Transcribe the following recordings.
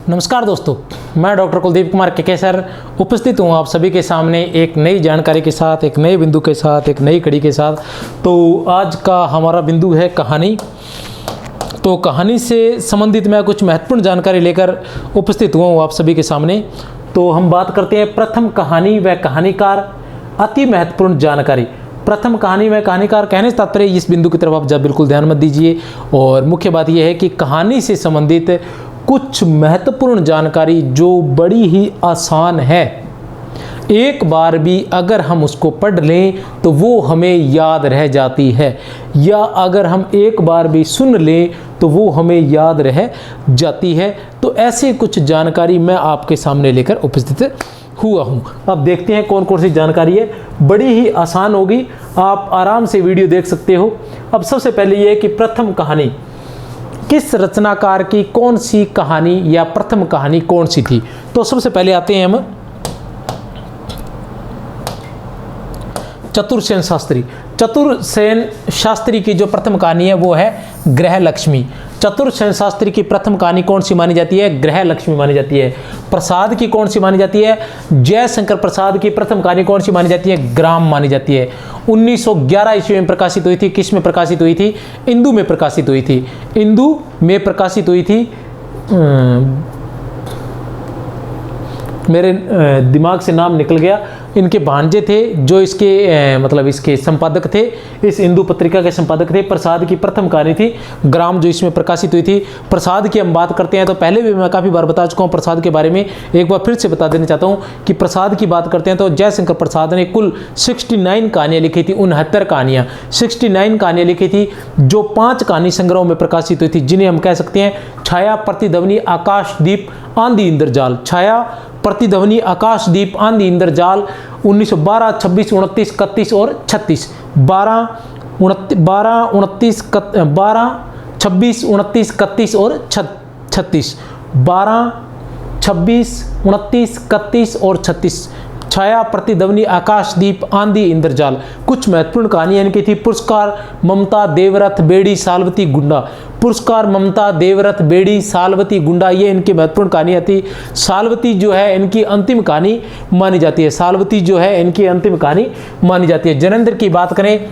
नमस्कार दोस्तों, मैं डॉक्टर कुलदीप कुमार केकेसर उपस्थित हूँ आप सभी के सामने एक नई जानकारी के साथ, एक नए बिंदु के साथ, एक नई कड़ी के साथ। तो आज का हमारा बिंदु है कहानी। तो कहानी से संबंधित मैं कुछ महत्वपूर्ण जानकारी लेकर उपस्थित हुआ हूँ आप सभी के सामने। तो हम बात करते हैं प्रथम कहानी व कहानीकार, अति महत्वपूर्ण जानकारी। प्रथम कहानी व कहानीकार कहने से तात्पर्य इस बिंदु की तरफ आप जब बिल्कुल ध्यान मत दीजिए। और मुख्य बात यह है कि कहानी से संबंधित कुछ महत्वपूर्ण जानकारी जो बड़ी ही आसान है, एक बार भी अगर हम उसको पढ़ लें तो वो हमें याद रह जाती है, या अगर हम एक बार भी सुन लें तो वो हमें याद रह जाती है। तो ऐसे कुछ जानकारी मैं आपके सामने लेकर उपस्थित हुआ हूँ। अब देखते हैं कौन कौन सी जानकारी है। बड़ी ही आसान होगी, आप आराम से वीडियो देख सकते हो। अब सबसे पहले ये है कि प्रथम कहानी किस रचनाकार की कौन सी कहानी या प्रथम कहानी कौन सी थी। तो सबसे पहले आते हैं हम चतुरसेन शास्त्री। चतुरसेन शास्त्री की जो प्रथम कहानी है वो है गृहलक्ष्मी। चतुरसेन शास्त्री की प्रथम कहानी कौन सी मानी जाती है? गृहलक्ष्मी मानी जाती है। प्रसाद की कौन सी मानी जाती है? जयशंकर प्रसाद की प्रथम कहानी कौन सी मानी जाती है? ग्राम मानी जाती है। 1911 ईस्वी में प्रकाशित हुई थी। किस में प्रकाशित हुई थी? इंदु में प्रकाशित हुई थी। इंदु में प्रकाशित हुई थी। मेरे दिमाग से नाम निकल गया। इनके भांजे थे जो इसके मतलब इसके संपादक थे, इस हिंदू पत्रिका के संपादक थे। प्रसाद की प्रथम कहानी थी ग्राम, जो इसमें प्रकाशित हुई थी। प्रसाद की हम बात करते हैं तो पहले भी मैं काफ़ी बार बता चुका हूँ प्रसाद के बारे में, एक बार फिर से बता देना चाहता हूँ कि प्रसाद की बात करते हैं तो जयशंकर प्रसाद ने कुल 69 कहानियाँ लिखी थी। 69 कहानियाँ, 69 कहानियाँ लिखी थी जो 5 कहानी संग्रहों में प्रकाशित हुई थी, जिन्हें हम कह सकते हैं छाया, प्रतिध्वनि, आकाशदीप, आंधी, इंद्रजाल। छाया, प्रतिध्वनि, आकाशदीप, आंधी, इंद्रजाल 1912, 26, 29, 31 और 36। 12, 26, 29, 31 और 36। 12, 26, 29, 31 और 36। छाया, प्रतिध्वनि, आकाशदीप, आंधी, इंद्रजाल। कुछ महत्वपूर्ण कहानियां इनकी थी। पुरस्कार, ममता, देवरथ, बेड़ी, सालवती, गुंडा। पुरस्कार, ममता, देवरथ, बेड़ी, सालवती, गुंडा, ये इनकी महत्वपूर्ण कहानियां थी। सालवती जो है इनकी अंतिम कहानी मानी जाती है। सालवती जो है इनकी अंतिम कहानी मानी जाती है। जनेंद्र की बात करें,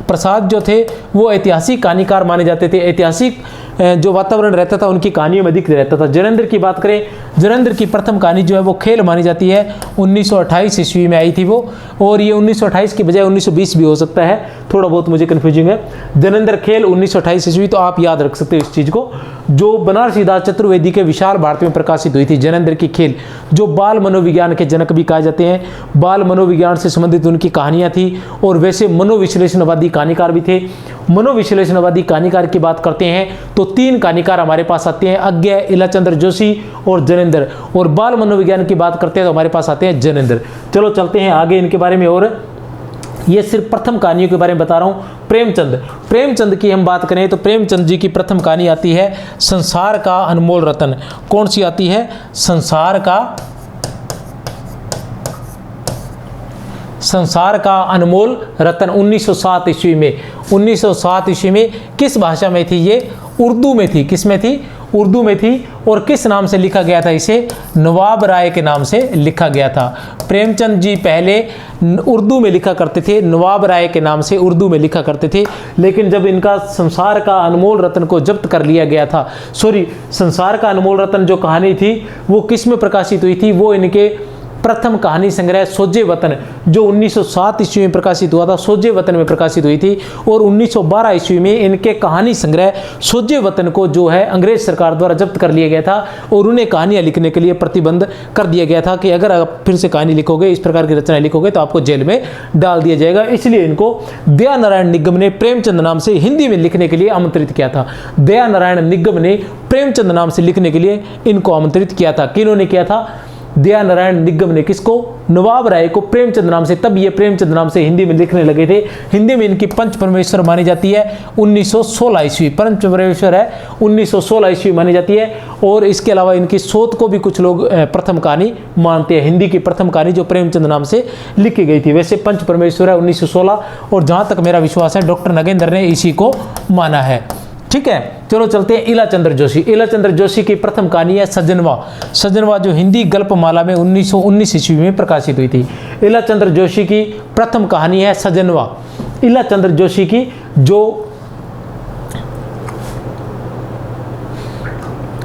प्रसाद जो थे वो ऐतिहासिक कहानीकार माने जाते थे। ऐतिहासिक जो वातावरण रहता था उनकी कहानियों में अधिक रहता था। जनेंद्र की बात करें, जनेंद्र की प्रथम कहानी जो है वो खेल मानी जाती है। 1928 ईस्वी में आई थी वो, और ये 1928 की बजाय 1920 भी हो सकता है, थोड़ा बहुत मुझे कन्फ्यूजिंग है। जनेंद्र खेल 1928 ईस्वी, तो आप याद रख सकते हो इस चीज़ को, जो बनारसी दास चतुर्वेदी के विशाल भारत में प्रकाशित हुई थी। जनेंद्र की खेल, जो बाल मनोविज्ञान के जनक भी कहे जाते हैं, बाल मनोविज्ञान से संबंधित उनकी कहानियाँ थी। और वैसे मनोविश्लेषणवादी कहानीकार भी थे। मनोविश्लेषणवादी कहानीकार की बात करते हैं तो 3 कहानीकार हमारे पास आते हैं, अज्ञे, इलाचंद्र जोशी और जनेंद्र। और बाल मनोविज्ञान की बात करते हैं तो हमारे पास आते हैं जनेंद्र। चलो चलते हैं आगे इनके बारे में। और ये सिर्फ प्रथम कहानियों के बारे में बता रहा हूँ। प्रेमचंद, प्रेमचंद की हम बात करें तो प्रेमचंद जी की प्रथम कहानी आती है संसार का अनमोल रतन। कौन सी आती है? संसार का अनमोल रतन। 1907 ईस्वी में। 1907 ईस्वी में किस भाषा में थी ये? उर्दू में थी। किस में थी? उर्दू में थी। और किस नाम से लिखा गया था इसे? नवाब राय के नाम से लिखा गया था। प्रेमचंद जी पहले उर्दू में लिखा करते थे, नवाब राय के नाम से उर्दू में लिखा करते थे। लेकिन जब इनका संसार का अनमोल रत्न को जब्त कर लिया गया था, संसार का अनमोल रत्न जो कहानी थी वो किस में प्रकाशित हुई थी? वो इनके प्रथम कहानी संग्रह सोजे वतन, जो 1907 ईस्वी में प्रकाशित हुआ था, सोजे वतन में प्रकाशित हुई थी। और 1912 ईस्वी में इनके कहानी संग्रह सोजे वतन को जो है अंग्रेज सरकार द्वारा जब्त कर लिया गया था, और उन्हें कहानियां लिखने के लिए प्रतिबंध कर दिया गया था कि अगर आप फिर से कहानी लिखोगे, इस प्रकार की रचनाएं लिखोगे तो आपको जेल में डाल दिया जाएगा। इसलिए इनको दया नारायण निगम ने प्रेमचंद नाम से हिंदी में लिखने के लिए आमंत्रित किया था। दया नारायण निगम ने प्रेमचंद नाम से लिखने के लिए इनको आमंत्रित किया था। किन्होंने किया था? दया नारायण निगम ने। किसको? नवाब राय को प्रेमचंद नाम से। तब ये प्रेमचंद नाम से हिंदी में लिखने लगे थे। हिंदी में इनकी पंच परमेश्वर मानी जाती है 1916 ईस्वी। पंच परमेश्वर है 1916 ईस्वी मानी जाती है। और इसके अलावा इनकी सोत को भी कुछ लोग प्रथम कहानी मानते हैं। हिंदी की प्रथम कहानी जो प्रेमचंद नाम से लिखी गई थी। वैसे पंच परमेश्वर है 1916, और जहाँ तक मेरा विश्वास है डॉक्टर नगेंद्र ने इसी को माना है। ठीक है, चलो चलते हैं इला चंद्र जोशी। इला चंद्र जोशी की प्रथम कहानी है सजनवा। सजनवा जो हिंदी गल्पमाला में 1919 ईस्वी में प्रकाशित हुई थी। इला चंद्र जोशी की प्रथम कहानी है सजनवा। इला चंद्र जोशी की जो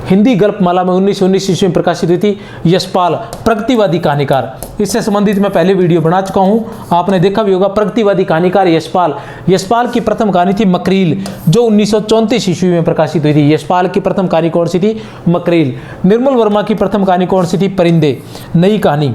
हिंदी गल्पमाला में 1919 ईस्वी में प्रकाशित हुई थी। यशपाल प्रगतिवादी कहानीकार, इससे संबंधित मैं पहले वीडियो बना चुका हूं, आपने देखा भी होगा। प्रगतिवादी कहानीकार यशपाल। यशपाल की प्रथम कहानी थी मकरील, जो 1934 ईस्वी में प्रकाशित हुई थी। यशपाल की प्रथम कहानी कौन सी थी? मकरील। निर्मल वर्मा की प्रथम कहानी कौन सी थी? परिंदे। नई कहानी।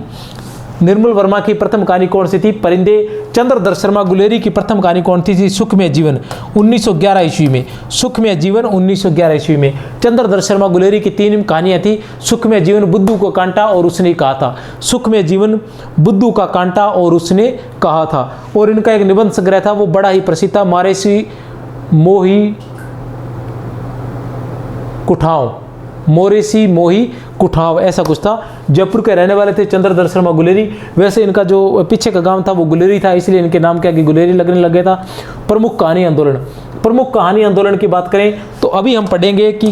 निर्मल वर्मा की प्रथम कहानी कौन सी थी? परिंदे। चंद्रधर शर्मा गुलेरी की प्रथम कहानी कौन थी? सुखमय जीवन 1911 ईस्वी में। सुखमय जीवन 1911 ईस्वी में। चंद्रधर शर्मा गुलेरी की 3 कहानियां थी। सुखमय जीवन, बुद्धू को कांटा और उसने कहा था। सुखमय जीवन, बुद्धू का कांटा और उसने कहा था। और इनका एक निबंध संग्रह था, वो बड़ा ही प्रसिद्ध था, मोरेसी मोही कुठाव। मोरेसी मोही कुठाव ऐसा कुछ था। जयपुर के रहने वाले थे चंद्रधर शर्मा गुलेरी। वैसे इनका जो पीछे का गांव था वो गुलेरी था, इसलिए इनके नाम क्या कि गुलेरी लगने लग गया था। प्रमुख कहानी आंदोलन। प्रमुख कहानी आंदोलन की बात करें तो अभी हम पढ़ेंगे कि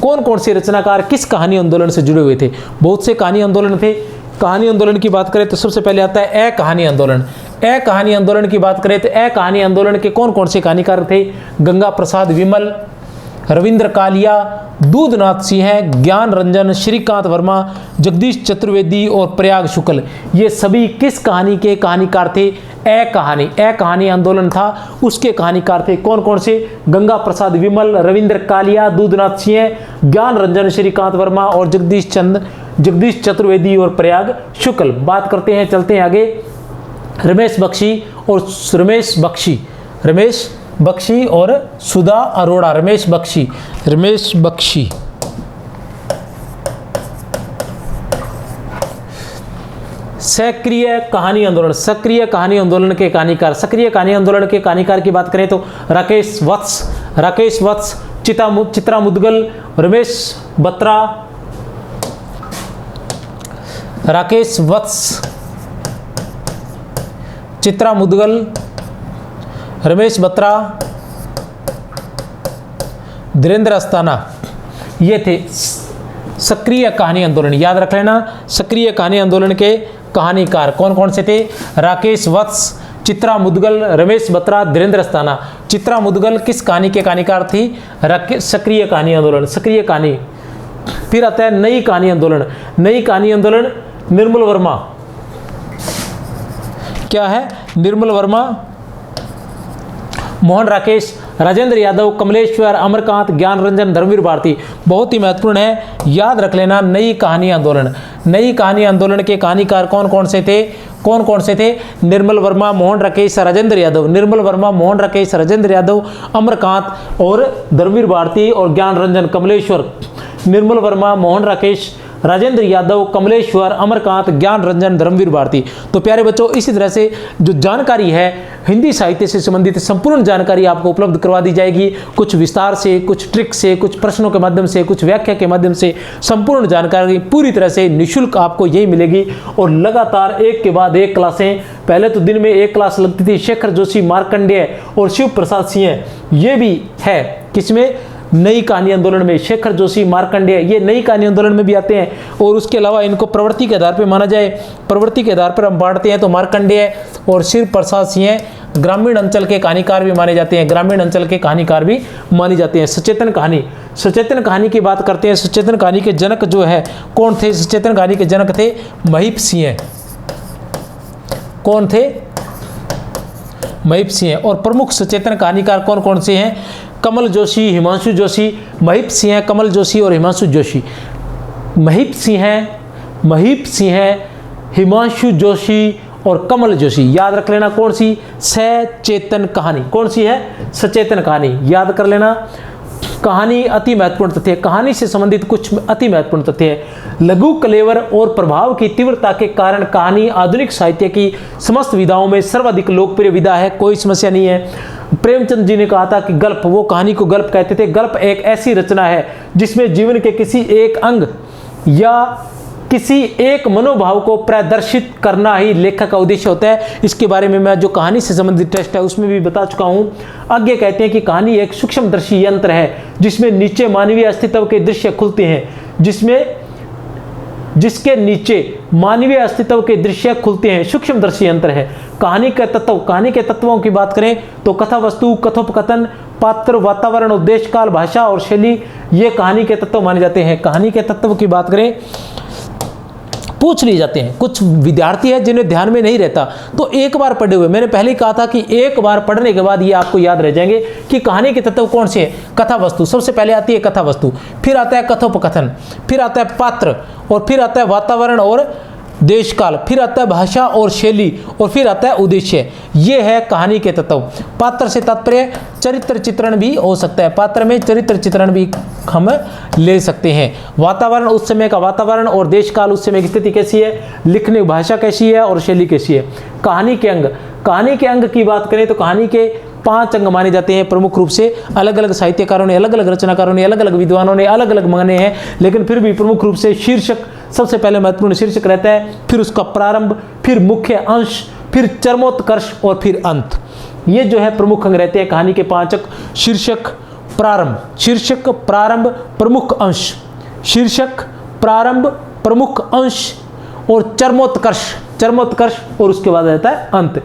कौन कौन से रचनाकार किस कहानी आंदोलन से जुड़े हुए थे। बहुत से कहानी आंदोलन थे। कहानी आंदोलन की बात करें तो सबसे पहले आता है कहानी आंदोलन। कहानी आंदोलन की बात करें तो कहानी आंदोलन के कौन कौन से कहानीकार थे? गंगा प्रसाद विमल, रविंद्र कालिया, दूधनाथ सिंह, ज्ञान रंजन, श्रीकांत वर्मा, जगदीश चतुर्वेदी और प्रयाग शुक्ल। ये सभी किस कहानी के कहानीकार थे? कहानी। कहानी आंदोलन था, उसके कहानीकार थे। कौन कौन से? गंगा प्रसाद विमल, रविंद्र कालिया, दूधनाथ सिंह, ज्ञान रंजन, श्रीकांत वर्मा और जगदीश चतुर्वेदी और प्रयाग शुक्ल। बात करते हैं, चलते हैं आगे। रमेश बख्शी और सुधा अरोड़ा। रमेश बख्शी। सक्रिय कहानी आंदोलन। सक्रिय कहानी आंदोलन के कहानीकार। सक्रिय कहानी आंदोलन के कहानीकार की बात करें तो राकेश वत्स, चित्रा मुदगल, रमेश बत्रा, राकेश वत्स, चित्रा मुदगल, रमेश बत्रा, धीरेन्द्र अस्थाना। ये थे सक्रिय कहानी आंदोलन। याद रख लेना, सक्रिय कहानी आंदोलन के कहानीकार कौन कौन से थे? राकेश वत्स, चित्रा मुदगल, रमेश बत्रा, धीरेन्द्र अस्थाना। चित्रा मुदगल किस कहानी के कहानीकार थी? सक्रिय कहानी आंदोलन। सक्रिय कहानी। फिर आता है नई कहानी आंदोलन। नई कहानी आंदोलन निर्मल वर्मा। क्या है? निर्मल वर्मा, मोहन राकेश, राजेंद्र यादव, कमलेश्वर, अमरकांत, ज्ञान रंजन, धर्मवीर भारती। बहुत ही महत्वपूर्ण है, याद रख लेना। नई कहानी आंदोलन। नई कहानी आंदोलन के कहानीकार कौन कौन से थे? निर्मल वर्मा, मोहन राकेश, राजेंद्र यादव। निर्मल वर्मा, मोहन राकेश, राजेंद्र यादव, अमरकांत और धर्मवीर भारती और ज्ञान रंजन, कमलेश्वर। निर्मल वर्मा, मोहन राकेश, राजेंद्र यादव, कमलेश्वर, अमरकांत, ज्ञान रंजन, धर्मवीर भारती। तो प्यारे बच्चों, इसी तरह से जो जानकारी है हिंदी साहित्य से संबंधित संपूर्ण जानकारी आपको उपलब्ध करवा दी जाएगी। कुछ विस्तार से, कुछ ट्रिक से, कुछ प्रश्नों के माध्यम से, कुछ व्याख्या के माध्यम से संपूर्ण जानकारी पूरी तरह से निःशुल्क आपको यही मिलेगी। और लगातार एक के बाद एक क्लासें, पहले तो दिन में एक क्लास लगती थी। शेखर जोशी, मार्कंडेय और शिव प्रसाद सिंह, ये भी है किसमें? नई कहानी आंदोलन में। शेखर जोशी, मार्कंडेय, ये नई कहानी आंदोलन में भी आते हैं। और उसके अलावा इनको प्रवृत्ति के आधार पर माना जाए, प्रवृत्ति के आधार पर हम बांटते हैं तो मार्कंडेय और शिव प्रसाद सिंह ग्रामीण अंचल के कहानीकार भी माने जाते हैं। ग्रामीण अंचल के कहानीकार भी मानी जाते हैं। सचेतन कहानी। सचेतन कहानी की बात करते हैं। सचेतन कहानी के जनक जो है कौन थे? सचेतन कहानी के जनक थे महीप सिंह। कौन थे? महीप सिंह। और प्रमुख सचेतन कहानीकार कौन कौन से हैं? कमल जोशी, हिमांशु जोशी। महीप सिंह, कमल जोशी और हिमांशु जोशी। महीप सिंह, हिमांशु जोशी और कमल जोशी। याद रख लेना कौन सी? सचेतन कहानी। कौन सी है? सचेतन कहानी। याद कर लेना। कहानी अति महत्वपूर्ण तथ्य। कहानी से संबंधित कुछ अति महत्वपूर्ण तथ्य है। लघु कलेवर और प्रभाव की तीव्रता के कारण कहानी आधुनिक साहित्य की समस्त विधाओं में सर्वाधिक लोकप्रिय विधा है। कोई समस्या नहीं है। प्रेमचंद जी ने कहा था कि गल्प, वो कहानी को गल्प कहते थे। गल्प एक ऐसी रचना है जिसमें जीवन के किसी एक अंग या किसी एक मनोभाव को प्रदर्शित करना ही लेखक का उद्देश्य होता है। इसके बारे में मैं जो कहानी से संबंधित टेस्ट है उसमें भी बता चुका हूं। आगे कहते हैं कि कहानी एक सूक्ष्मदर्शी यंत्र है जिसमें नीचे मानवीय अस्तित्व के दृश्य खुलते हैं, जिसके नीचे मानवीय अस्तित्व के दृश्य खुलते हैं, सूक्ष्मदर्शी यंत्र है। कहानी के तत्वों की बात करें तो कथा वस्तु, कथोपकथन, पात्र, वातावरण, उद्देश्य काल, भाषा और शैली, ये कहानी के तत्व माने जाते हैं। कहानी के तत्व की बात करें, पूछ लिए जाते हैं। कुछ विद्यार्थी है जिन्हें ध्यान में नहीं रहता, तो एक बार पढ़े हुए, मैंने पहले ही कहा था कि एक बार पढ़ने के बाद ये आपको याद रह जाएंगे कि कहानी के तत्व कौन से हैं। कथा वस्तु, सबसे पहले आती है कथा वस्तु, फिर आता है कथोपकथन, फिर आता है पात्र, और फिर आता है वातावरण और देश काल, फिर आता है भाषा और शैली, और फिर आता है उद्देश्य। ये है कहानी के तत्व। पात्र से तात्पर्य चरित्र चित्रण भी हो सकता है, पात्र में चरित्र चित्रण भी हम ले सकते हैं। वातावरण, उस समय का वातावरण, और देश काल, उस समय की स्थिति कैसी है, लिखने की भाषा कैसी है और शैली कैसी है। कहानी के अंग की बात करें तो कहानी के 5 अंग माने जाते हैं प्रमुख रूप से। अलग अलग साहित्यकारों ने, अलग अलग रचनाकारों ने, अलग अलग विद्वानों ने अलग अलग माने हैं, लेकिन फिर भी प्रमुख रूप से शीर्षक सबसे पहले महत्वपूर्ण शीर्षक रहता है, फिर उसका प्रारंभ, फिर मुख्य अंश, फिर चरमोत्कर्ष और फिर अंत। ये जो है प्रमुख अंग रहते हैं कहानी के 5 अंग। शीर्षक, प्रारंभ, प्रमुख अंश, शीर्षक, प्रारंभ, प्रमुख अंश और चरमोत्कर्ष, और उसके बाद रहता है अंत।